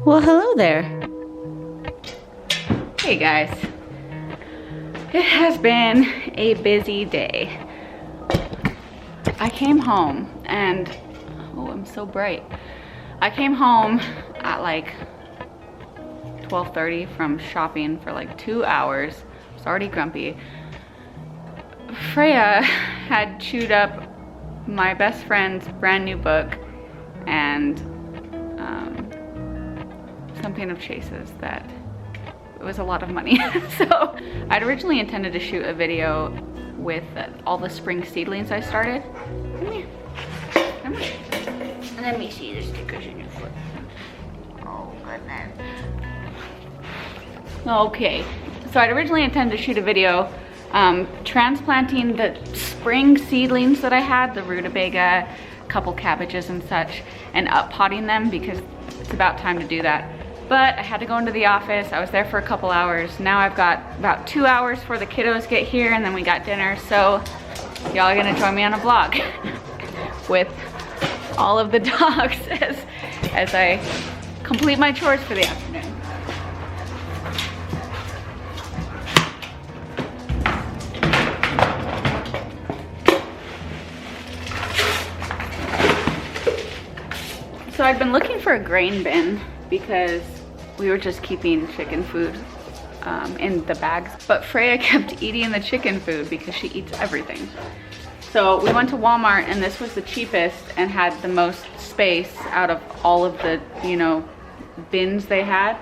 Well, hello there. Hey guys. It has been a busy day. I came home and, oh, I'm so bright. I came home at like 12:30 from shopping for like 2 hours. I was already grumpy. Freya had chewed up my best friend's brand new book and something of Chase's that it was a lot of money. So I'd originally intended to shoot a video with all the spring seedlings I started. Come here. Come here. And let me see the stickers in your foot. Oh goodness. Okay, so I'd originally intended to shoot a video transplanting the spring seedlings that I had, the rutabaga, a couple cabbages and such, and up-potting them because it's about time to do that. But I had to go into the office. I was there for a couple hours. Now I've got about 2 hours before the kiddos get here, and then we got dinner. So y'all are gonna join me on a vlog with all of the dogs as I complete my chores for the afternoon. So I'd been looking for a grain bin because we were just keeping chicken food in the bags. But Freya kept eating the chicken food because she eats everything. So we went to Walmart and this was the cheapest and had the most space out of all of the, you know, bins they had.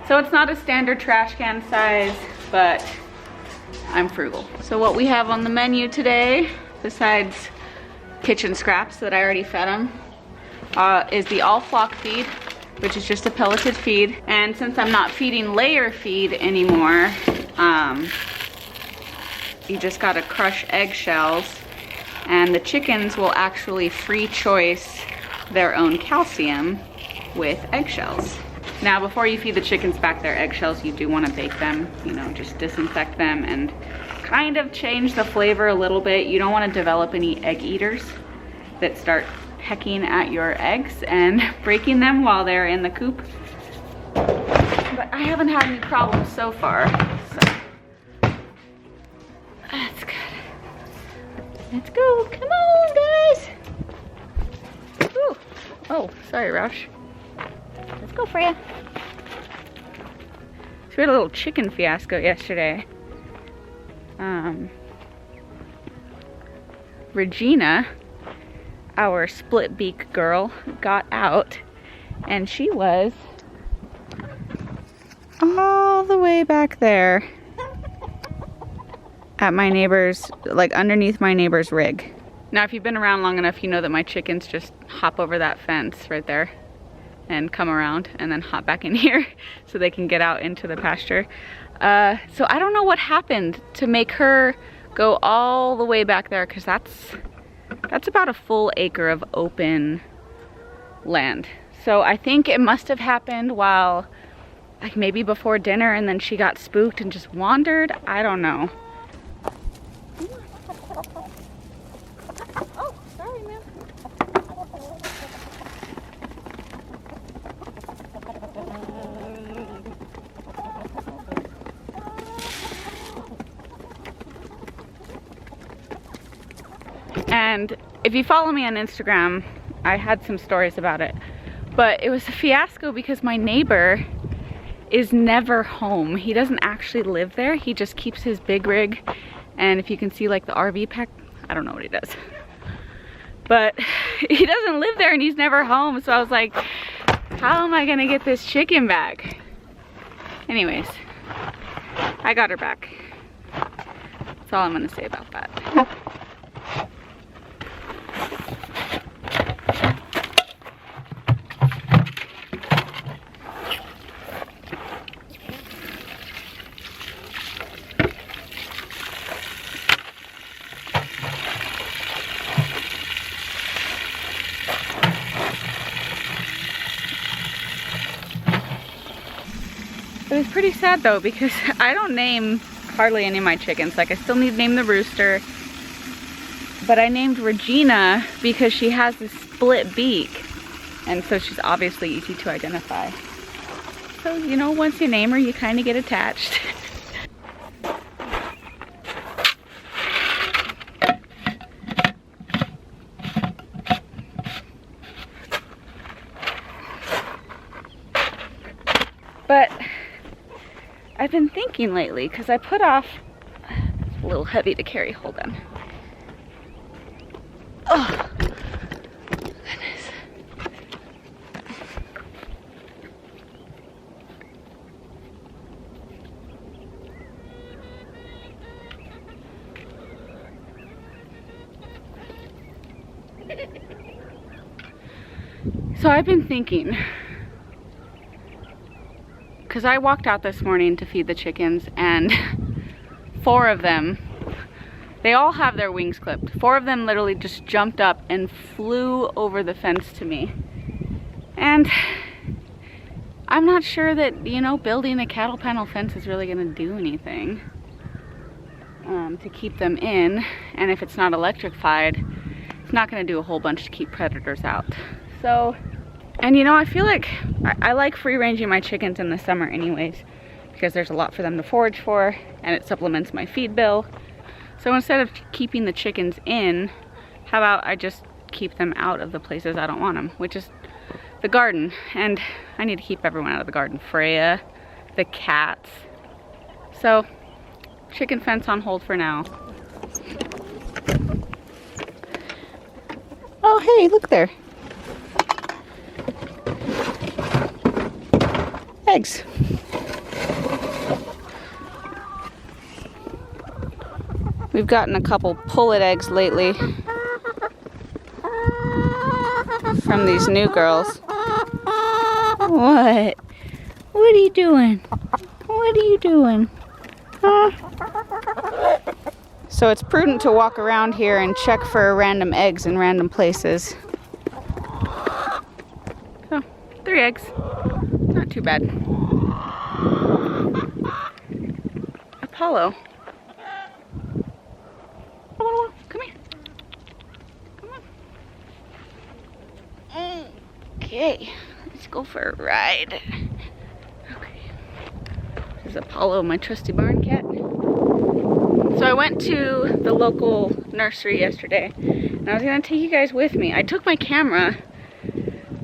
So it's not a standard trash can size, but I'm frugal. So what we have on the menu today, besides kitchen scraps that I already fed them, is the all flock feed, which is just a pelleted feed. And since I'm not feeding layer feed anymore, you just gotta crush eggshells, and the chickens will actually free choice their own calcium with eggshells. Now, before you feed the chickens back their eggshells, you do wanna bake them, you know, just disinfect them and kind of change the flavor a little bit. You don't wanna develop any egg eaters that start pecking at your eggs and breaking them while they're in the coop. But I haven't had any problems so far, so that's good. Let's go, come on guys. Ooh. Oh, sorry Roush. Let's go, Freya. So we had a little chicken fiasco yesterday. Regina, our split beak girl, got out and she was all the way back there at my neighbor's, like underneath my neighbor's rig. Now if you've been around long enough, you know that my chickens just hop over that fence right there and come around and then hop back in here so they can get out into the pasture. So I don't know what happened to make her go all the way back there, because that's about a full acre of open land. So I think it must have happened while, like maybe before dinner, and then she got spooked and just wandered. I don't know. Oh, sorry, man. And if you follow me on Instagram, I had some stories about it, but it was a fiasco because my neighbor is never home. He doesn't actually live there. He just keeps his big rig, and if you can see like the RV pack, I don't know what he does, but he doesn't live there and he's never home. So I was like, how am I gonna get this chicken back? Anyways, I got her back. That's all I'm gonna say about that. It was pretty sad though, because I don't name hardly any of my chickens. Like I still need to name the rooster, but I named Regina because she has this split beak, and so she's obviously easy to identify. So, you know, once you name her, you kind of get attached. But I've been thinking lately, because I put off, it's a little heavy to carry, hold on. Oh, goodness. So I've been thinking, because I walked out this morning to feed the chickens, and 4 of them, they all have their wings clipped. 4 of them literally just jumped up and flew over the fence to me. And I'm not sure that, you know, building a cattle panel fence is really gonna do anything to keep them in. And if it's not electrified, it's not gonna do a whole bunch to keep predators out. So, and you know, I feel like I like free ranging my chickens in the summer anyways, because there's a lot for them to forage for, and it supplements my feed bill. So instead of keeping the chickens in, how about I just keep them out of the places I don't want them, which is the garden. And I need to keep everyone out of the garden. Freya, the cats. So, chicken fence on hold for now. Oh, hey, look there. Eggs. We've gotten a couple pullet eggs lately from these new girls. What? What are you doing? What are you doing? Huh? So it's prudent to walk around here and check for random eggs in random places. So, 3 eggs. Not too bad. Apollo. Come here. Come on. Okay, let's go for a ride. Okay. This is Apollo, my trusty barn cat. So I went to the local nursery yesterday, and I was gonna take you guys with me. I took my camera,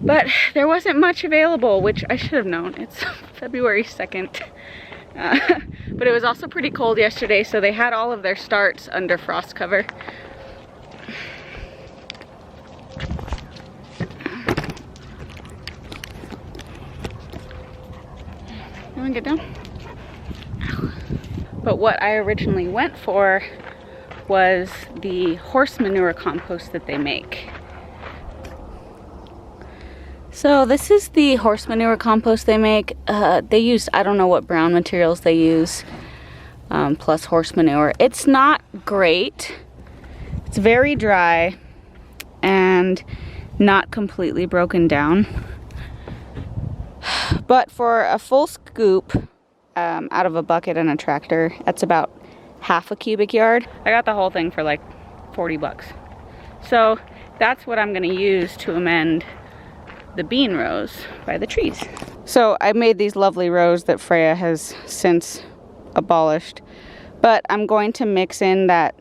but there wasn't much available, which I should have known. It's February 2nd. But it was also pretty cold yesterday, so they had all of their starts under frost cover. You wanna get down? But what I originally went for was the horse manure compost that they make. So this is the horse manure compost they make. They use, I don't know what brown materials they use, plus horse manure. It's not great. It's very dry and not completely broken down. But for a full scoop out of a bucket and a tractor, that's about half a cubic yard. I got the whole thing for like 40 bucks. So that's what I'm gonna use to amend the bean rows by the trees. So I made these lovely rows that Freya has since abolished, but I'm going to mix in that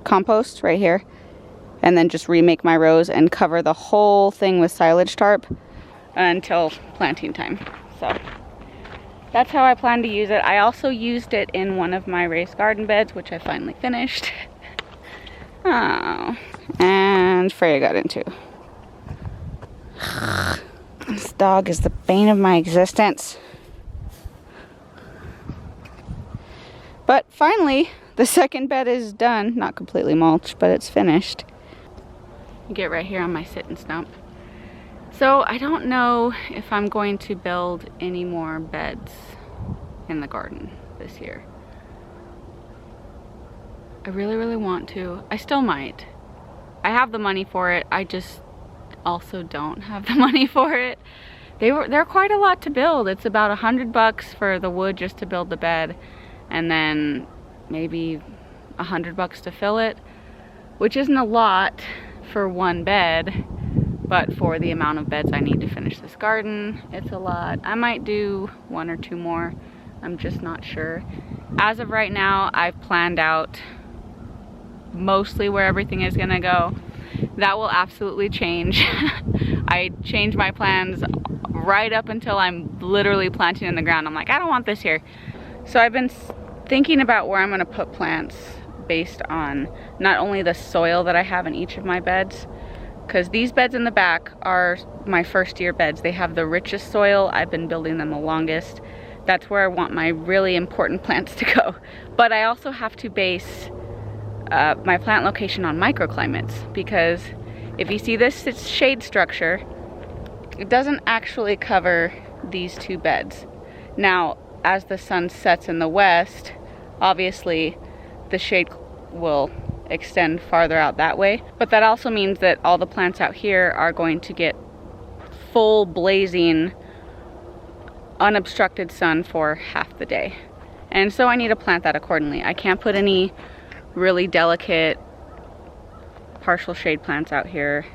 compost right here and then just remake my rows and cover the whole thing with silage tarp until planting time. So that's how I plan to use it. I also used it in one of my raised garden beds, which I finally finished. Oh, and Freya got into. This dog is the bane of my existence. But finally, the second bed is done. Not completely mulched, but it's finished. Get right here on my sit and stump. So I don't know if I'm going to build any more beds in the garden this year. I really, really want to. I still might. I have the money for it. I just also don't have the money for it. They're quite a lot to build. It's about $100 for the wood just to build the bed, and then maybe $100 to fill it, which isn't a lot for one bed, but for the amount of beds I need to finish this garden, it's a lot. I might do 1 or 2 more. I'm just not sure. As of right now, I've planned out mostly where everything is gonna go. That will absolutely change. I change my plans right up until I'm literally planting in the ground. I'm like, I don't want this here. So I've been thinking about where I'm gonna put plants based on not only the soil that I have in each of my beds, because these beds in the back are my first year beds. They have the richest soil. I've been building them the longest. That's where I want my really important plants to go. But I also have to base my plant location on microclimates, because if you see this shade structure, it doesn't actually cover these 2 beds. Now, as the sun sets in the west, obviously the shade will extend farther out that way, but that also means that all the plants out here are going to get full blazing unobstructed sun for half the day, and so I need to plant that accordingly. I can't put any really delicate partial shade plants out here,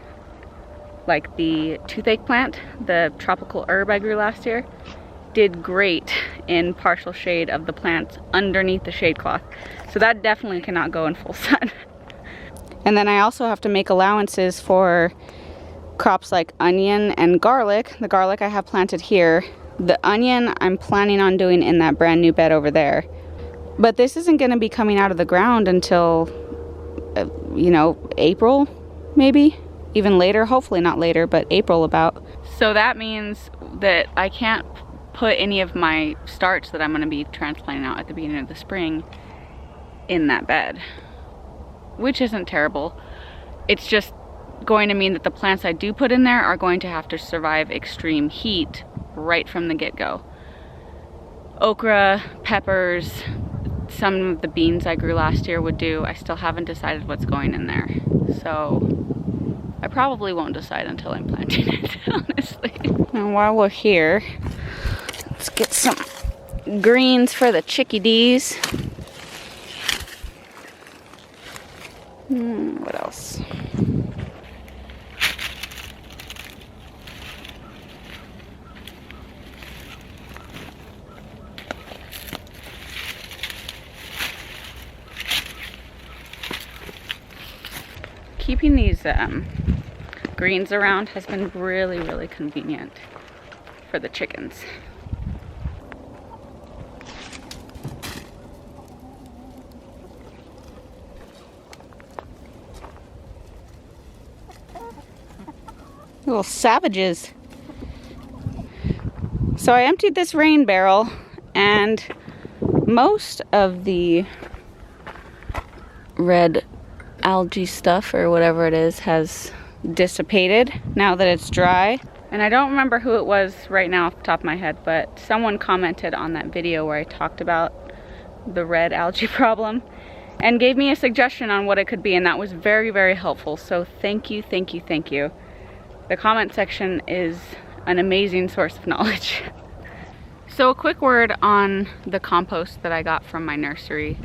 like the toothache plant, the tropical herb I grew last year, did great in partial shade of the plants underneath the shade cloth. So that definitely cannot go in full sun. And then I also have to make allowances for crops like onion and garlic. The garlic I have planted here. The onion I'm planning on doing in that brand new bed over there. But this isn't going to be coming out of the ground until, you know, April, maybe? Even later, hopefully not later, but April about. So that means that I can't put any of my starts that I'm going to be transplanting out at the beginning of the spring in that bed, which isn't terrible. It's just going to mean that the plants I do put in there are going to have to survive extreme heat right from the get-go. Okra, peppers, some of the beans I grew last year would do. I still haven't decided what's going in there. So I probably won't decide until I'm planting it, honestly. And while we're here, let's get some greens for the chickadees. What else? Keeping these greens around has been really, really convenient for the chickens. Little savages. So I emptied this rain barrel, and most of the red algae stuff or whatever it is has dissipated now that it's dry. And I don't remember who it was right now off the top of my head, but someone commented on that video where I talked about the red algae problem and gave me a suggestion on what it could be, and that was very, very helpful. So thank you, thank you, thank you. The comment section is an amazing source of knowledge. So a quick word on the compost that I got from my nursery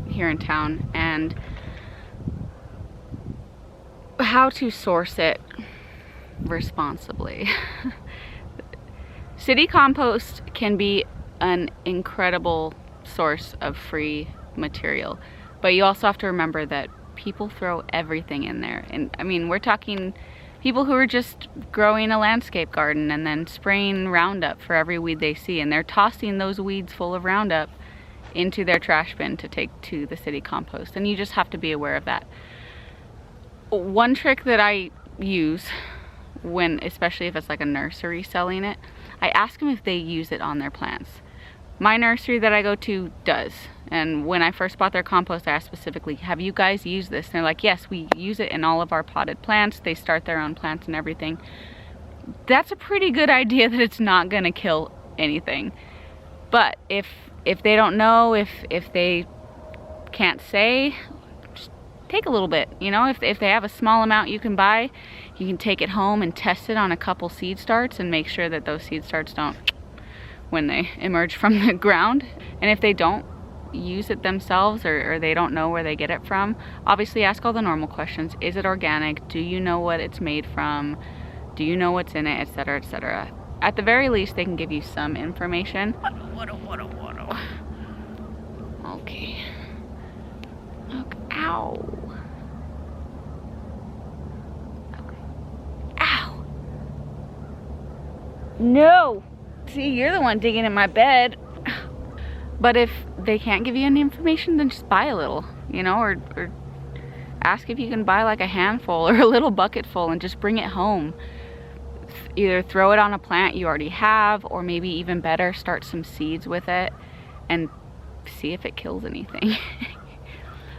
here in town, and how to source it responsibly. City compost can be an incredible source of free material, but you also have to remember that people throw everything in there. And I mean, we're talking people who are just growing a landscape garden and then spraying Roundup for every weed they see, and they're tossing those weeds full of Roundup into their trash bin to take to the city compost, and you just have to be aware of that. One trick that I use when, especially if it's like a nursery selling it, I ask them if they use it on their plants. My nursery that I go to does, and when I first bought their compost, I asked specifically, have you guys used this? And they're like, yes, we use it in all of our potted plants. They start their own plants and everything. That's a pretty good idea that it's not gonna kill anything. But if they don't know, if they can't say, just take a little bit. You know, if they have a small amount you can buy, you can take it home and test it on a couple seed starts and make sure that those seed starts don't when they emerge from the ground. And if they don't use it themselves, or they don't know where they get it from, obviously ask all the normal questions. Is it organic? Do you know what it's made from? Do you know what's in it, etc., etc. At the very least, they can give you some information. Okay. Look, ow. Okay. Ow. No. See, you're the one digging in my bed. But if they can't give you any information, then just buy a little, you know, or ask if you can buy like a handful or a little bucket full and just bring it home. Either throw it on a plant you already have, or maybe even better, start some seeds with it and see if it kills anything.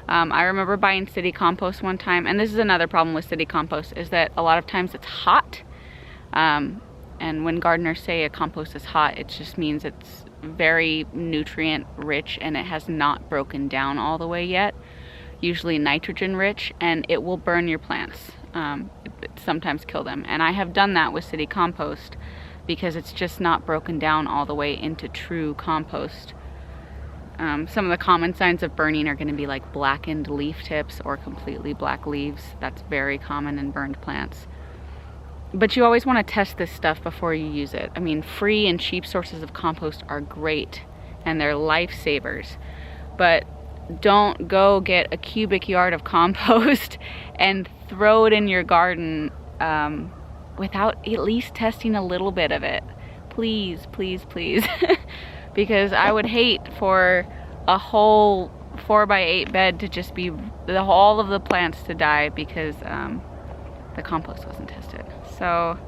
I remember buying city compost one time, and this is another problem with city compost, is that a lot of times it's hot. And when gardeners say a compost is hot, it just means it's very nutrient rich and it has not broken down all the way yet. Usually nitrogen rich, and it will burn your plants. Sometimes kill them. And I have done that with city compost because it's just not broken down all the way into true compost. Some of the common signs of burning are going to be like blackened leaf tips or completely black leaves. That's very common in burned plants. But you always want to test this stuff before you use it. I mean, free and cheap sources of compost are great and they're lifesavers, but don't go get a cubic yard of compost and throw it in your garden without at least testing a little bit of it. Please, please, please. Because I would hate for a whole 4x8 bed to just be all of the plants to die because the compost wasn't tested. So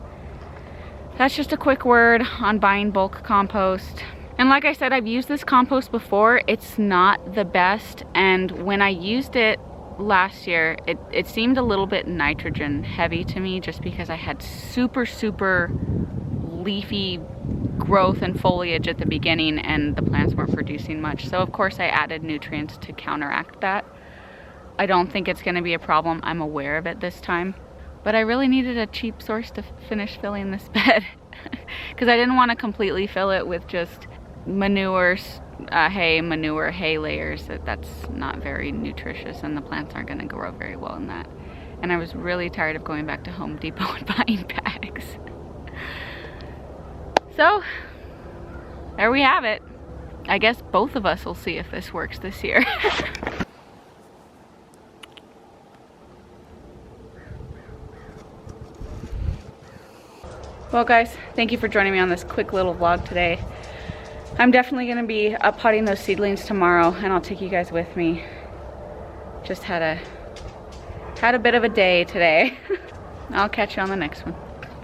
that's just a quick word on buying bulk compost. And like I said, I've used this compost before. It's not the best, and when I used it last year, it seemed a little bit nitrogen heavy to me, just because I had super leafy growth and foliage at the beginning and the plants weren't producing much. So of course I added nutrients to counteract that. I don't think it's going to be a problem. I'm aware of it this time. But I really needed a cheap source to finish filling this bed because I didn't want to completely fill it with just manure, hay layers. That's not very nutritious and the plants aren't going to grow very well in that. And I was really tired of going back to Home Depot and buying bags. So there we have it. I guess both of us will see if this works this year. Well guys, thank you for joining me on this quick little vlog today. I'm definitely going to be up potting those seedlings tomorrow, and I'll take you guys with me. Just had a bit of a day today. I'll catch you on the next one.